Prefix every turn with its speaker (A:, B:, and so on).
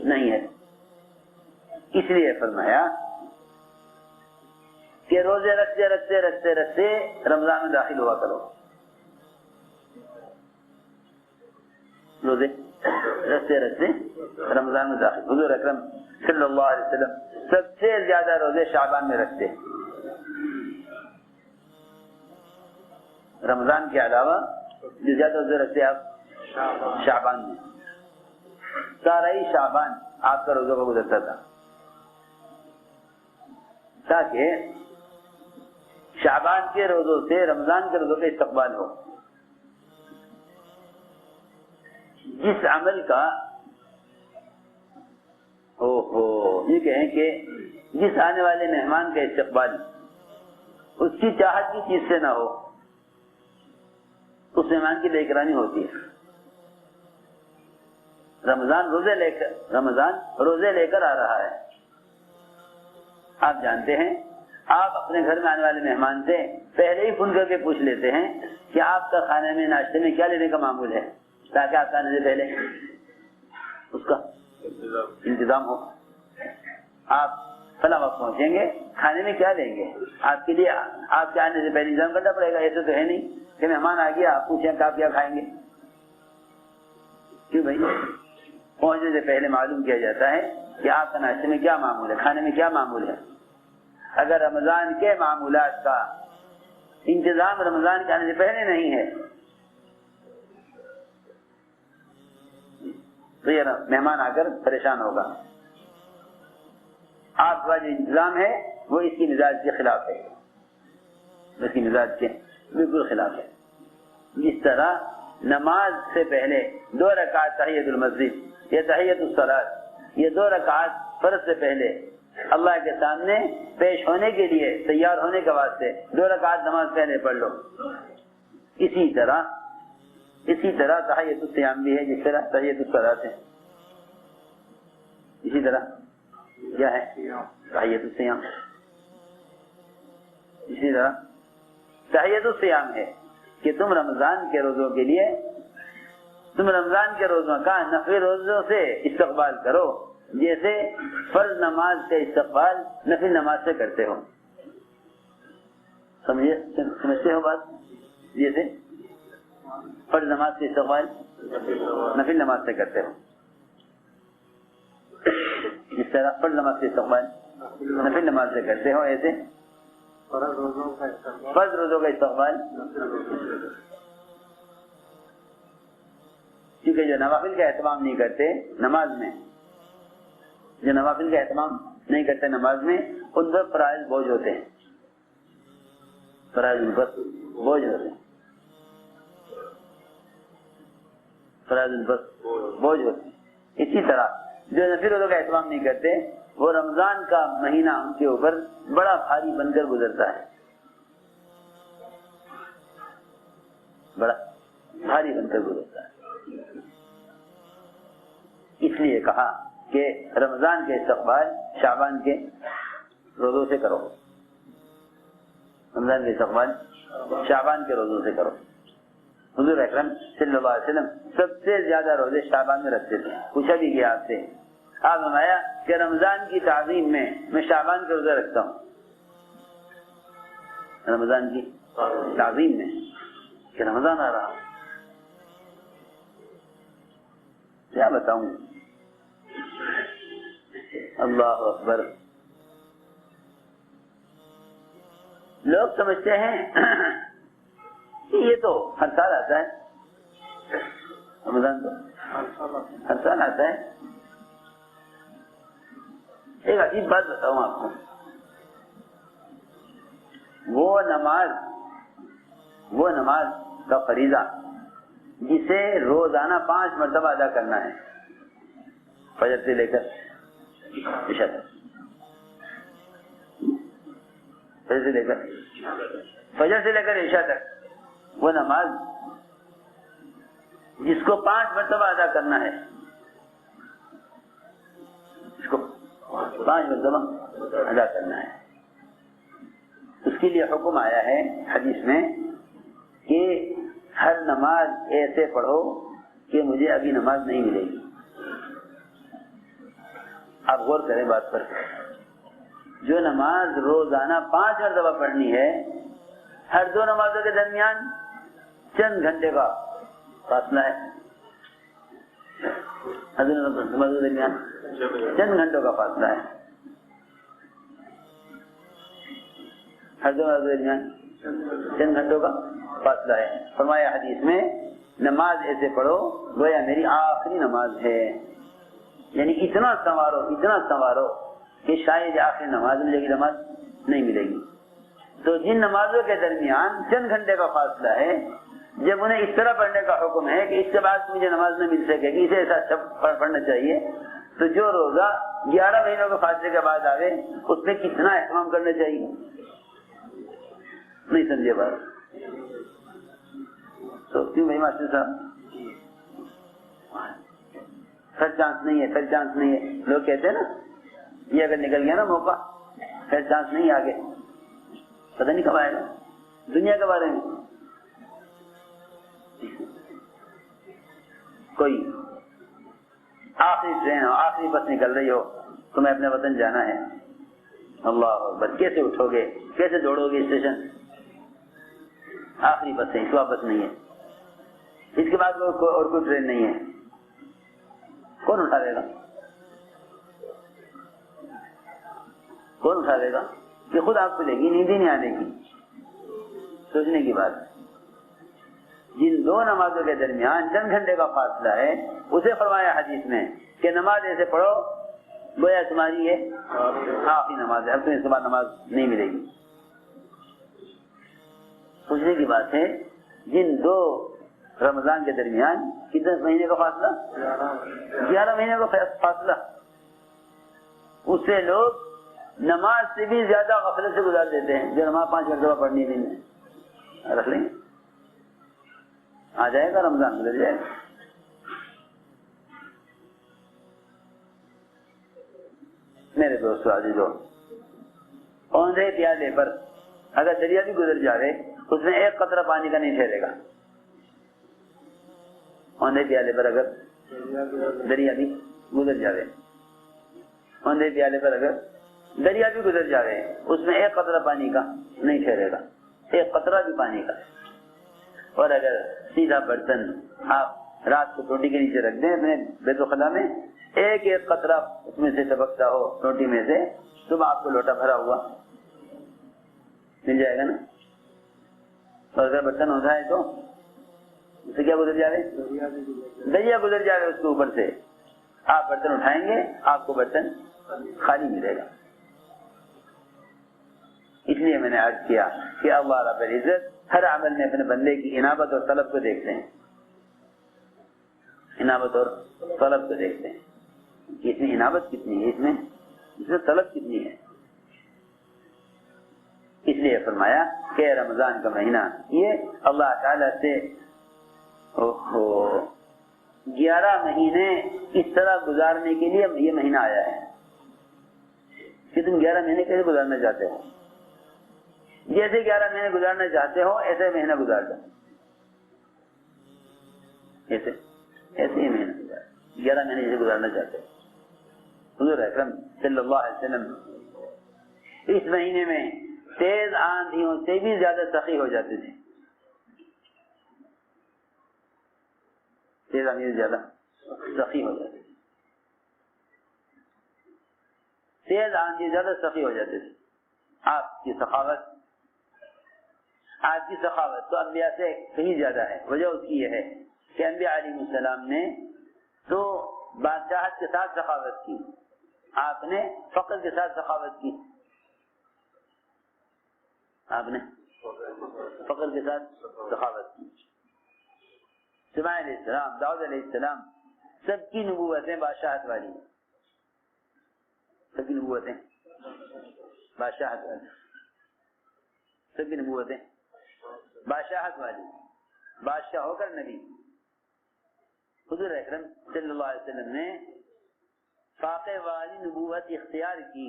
A: نہیں ہے. اس لیے فرمایا کہ روزے رکھتے رکھتے رکھتے رکھتے رمضان میں داخل ہوا کرو. روزے رکھتے رکھتے رمضان میں داخل. حضور اکرم صلی اللہ علیہ وسلم سب سے زیادہ روزے شعبان میں رکھتے. رمضان کے علاوہ جو زیادہ روزے رکھتے آپ شعبان میں. سارا ہی شعبان آپ کا روزوں کا گزرتا تھا تاکہ شعبان کے روزوں سے رمضان کے روزوں کا استقبال ہو. جس عمل کا یہ کہیں کہ جس آنے والے مہمان کا استقبال اس کی چاہت کی چیز سے نہ ہو, اس مہمان کی بے اکرامی ہوتی ہے. رمضان روزے لے کر آ رہا ہے. آپ جانتے ہیں آپ اپنے گھر میں آنے والے مہمان سے پہلے ہی فون کر کے پوچھ لیتے ہیں کہ آپ کا کھانے میں ناشتے میں کیا لینے کا معمول ہے, تاکہ آپ آنے سے پہلے اس کا انتظام ہو. آپ فلاں وقت پہنچیں گے, کھانے میں کیا لیں گے, آپ کے لیے آپ کے آنے سے پہلے انتظام کرنا پڑے گا. ایسے تو ہے نہیں کہ مہمان آ گیا آپ پوچھیں کہ آپ کیا کھائیں گے. کیوں بھائی, پہنچنے سے پہلے معلوم کیا جاتا ہے کہ آپ کا ناشتے میں کیا معمول ہے, کھانے میں کیا معمول ہے. اگر رمضان کے معمولات کا انتظام رمضان کے آنے سے پہلے نہیں ہے تو یہ مہمان آ کر پریشان ہوگا. آپ کا جو انتظام ہے وہ اس کی مزاج کے خلاف ہے, اس کی مزاج کے بالکل خلاف ہے. جس طرح نماز سے پہلے 2 رکعت تحیۃ المسجد یا تحیۃ الصلاۃ, یہ 2 رکعت فرض سے پہلے اللہ کے سامنے پیش ہونے کے لیے تیار ہونے کے واسطے 2 رکعت نماز پہلے پڑھ لو. اسی طرح تحیۃ الصیام بھی ہے, جس طرح تحیۃ الصلاۃ ہے. اسی طرح کیا ہے تحیۃ الصیام, اسی طرح تحیۃ الصیام ہے کہ تم رمضان کے روزوں کے لیے تم رمضان کے روزوں کا نفل روزوں سے استقبال کرو جیسے فرض نماز کا استقبال نفل نماز سے کرتے ہو. سمجھتے ہو بات؟ جیسے فرض نماز کا استقبال نفل نماز سے کرتے ہو, جس طرح فرض نماز کا استقبال نفل نماز سے کرتے ہو, ایسے فرض روزوں کا استقبال. کیونکہ جو نوافل کا اہتمام نہیں کرتے نماز میں, جو نوافل کا اہتمام نہیں کرتے نماز میں, ان پر فرائض بوجھ ہوتے ہیں, فرائض ان پر بوجھ ہوتے ہیں, فرائض ان پر بوجھ ہوتے ہیں. اسی طرح جو نفل روزوں کا اہتمام نہیں کرتے وہ رمضان کا مہینہ ان کے اوپر بڑا بھاری بن کر گزرتا ہے, بڑا بھاری بن کر گزرتا ہے. اس لیے کہا کہ رمضان کے استقبال شعبان کے روزوں سے کرو, رمضان کے استقبال شعبان کے روزوں سے کرو. حضور اکرم صلی اللہ علیہ وسلم سب سے زیادہ روزے شعبان میں رکھتے تھے. پوچھا بھی گیا آپ سے, آپ فرمایا کہ رمضان کی تعظیم میں شعبان کے روزے رکھتا ہوں. رمضان کی تعظیم میں کہ رمضان آ رہا, کیا بتاؤں. اللہ اکبر. لوگ سمجھتے ہیں کہ یہ تو ہر سال آتا ہے, رمضان تو ہر سال آتا ہے. ایک عجیب بات بتاؤں آپ کو, وہ نماز کا فریضہ جسے روزانہ 5 مرتبہ ادا کرنا ہے, فجر سے لے کر عشاء تک, فجر سے لے کر عشاء تک, وہ نماز جس کو 5 مرتبہ ادا کرنا ہے, اس کو 5 مرتبہ ادا کرنا ہے. اس کے لیے حکم آیا ہے حدیث میں کہ ہر نماز ایسے پڑھو کہ مجھے ابھی نماز نہیں ملے گی. آپ غور کریں بات پر. جو نماز روزانہ 5 مرتبہ پڑھنی ہے، ہر 2 نمازوں کے درمیان چند گھنٹے کا فاصلہ ہے. ہر 2 نمازوں کے درمیان چند گھنٹوں کا فاصلہ ہے. ہر 2 نمازوں کے درمیان چند گھنٹوں کا فاصلہ ہے. فرمایا حدیث میں نماز ایسے پڑھو گویا میری آخری نماز ہے. یعنی اتنا سنوارو کہ شاید آخری نماز ملے گی، نماز نہیں ملے گی. تو جن نمازوں کے درمیان چند گھنٹے کا فاصلہ ہے، جب انہیں اس طرح پڑھنے کا حکم ہے کہ اس کے بعد مجھے نماز نہ مل سکے گی، اسے ایسا پڑھنا چاہیے، تو جو روزہ 11 مہینوں کے فاصلے کے بعد آوے اس میں کتنا اہتمام کرنا چاہیے. نہیں سمجھے بات؟ تو کیوں بھائی ماسٹر صاحب پھر چانس نہیں ہے لوگ کہتے ہیں نا، یہ اگر نکل گیا نا موقع پھر چانس نہیں آگے، پتہ نہیں کب آئے گا. دنیا کے بارے میں کوئی آخری ٹرین ہو، آخری بس نکل رہی ہو، تمہیں اپنے وطن جانا ہے، اللہ اکبر، کیسے اٹھو گے، کیسے دوڑو گے اسٹیشن؟ آخری بس ہے، اس واپس نہیں ہے، اس کے بعد اور کوئی ٹرین نہیں ہے. کون اٹھا دے گا؟ کون اٹھا دے گا؟ کہ خود آپ کو لے گی، نیند ہی نہیں آنے کی. سوچنے کی بات. جن 2 نمازوں کے درمیان چند گھنٹے کا فاصلہ ہے، اسے فرمایا حدیث میں کہ نماز ایسے پڑھو گویا تمہاری یہ آخری نماز ہے، اب تمہیں اس کے بعد نماز نہیں ملے گی. سوچنے کی بات ہے. جن 2 رمضان کے درمیان کتنے مہینے کا فاصلہ؟ 11 مہینے کا فاصلہ. اس سے لوگ نماز سے بھی زیادہ غفلت سے گزار دیتے ہیں. جو نماز 5 مرتبہ پڑھنی دن میں رکھ لیں گے، آ جائے گا رمضان، گزر جائے گا. میرے دوستو عزیزو، اوندھے پیالے پر اگر دریا بھی گزر جائے اس میں ایک قطرہ پانی کا نہیں ٹھہرے گا. اوندھے پیالے پر اگر دریا بھی گزر جائے، اوندھے پیالے پر اگر دریا بھی گزر جائے اس میں ایک قطرہ پانی کا نہیں ٹھہرے گا، ایک قطرہ بھی پانی کا. اور اگر سیدھا برتن آپ رات کو روٹی کے نیچے رکھ دیں اپنے بیت الخلا میں، ایک قطرہ اس میں سے ٹپکتا ہو روٹی میں سے، صبح آپ کو لوٹا بھرا ہوا مل جائے گا نا. اور اگر برتن ہوتا ہے تو اسے کیا گزر جائے؟ دریا گزر جائے اس کے اوپر سے. آپ برتن اٹھائیں گے آپ کو برتن خالی ملے گا. اس لیے میں نے عرض کیا کہ اللہ رب العزت ہر عمل میں اپنے بندے کی انابت اور طلب کو دیکھتے ہیں، انابت اور طلب کو دیکھتے ہیں کہ اس میں انابت کتنی ہے، اس میں طلب کتنی ہے. اس لیے فرمایا کہ رمضان کا مہینہ یہ اللہ تعالیٰ سے 11 مہینے اس طرح گزارنے کے لیے یہ مہینہ آیا ہے کہ تم 11 مہینے کیسے گزارنا چاہتے ہو. جیسے 11 مہینے گزارنا چاہتے ہو ایسے مہینہ گزار دو، ایسے ہی مہینہ گزار 11 مہینے جیسے گزارنا چاہتے ہو. حضور اکرم صلی اللہ علیہ وسلم اس مہینے میں تیز آندھیوں سے بھی زیادہ سخی ہو جاتے تھے. تیز آندھی سے زیادہ سخی ہو جاتے تھے، تیز آندھی زیادہ سخی ہو جاتے تھے. آپ کی سخاوت تو انبیاء سے کہیں زیادہ ہے. وجہ اس کی یہ ہے کہ انبیاء علیہ السلام نے تو بادشاہت کے ساتھ سخاوت کی، آپ نے فقر کے ساتھ سخاوت کی. آپ نے فقر کے ساتھ سخاوت کی. سلیمان علیہ السلام، داؤد علیہ السلام، سب کی نبوتیں بادشاہت والی، سب کی نبوتیں بادشاہت والی، سب کی نبوتیں بادشاہت والی، بادشاہ ہو کر نبی. حضور اکرم صلی اللہ علیہ وسلم نے فاقے والی نبوت اختیار کی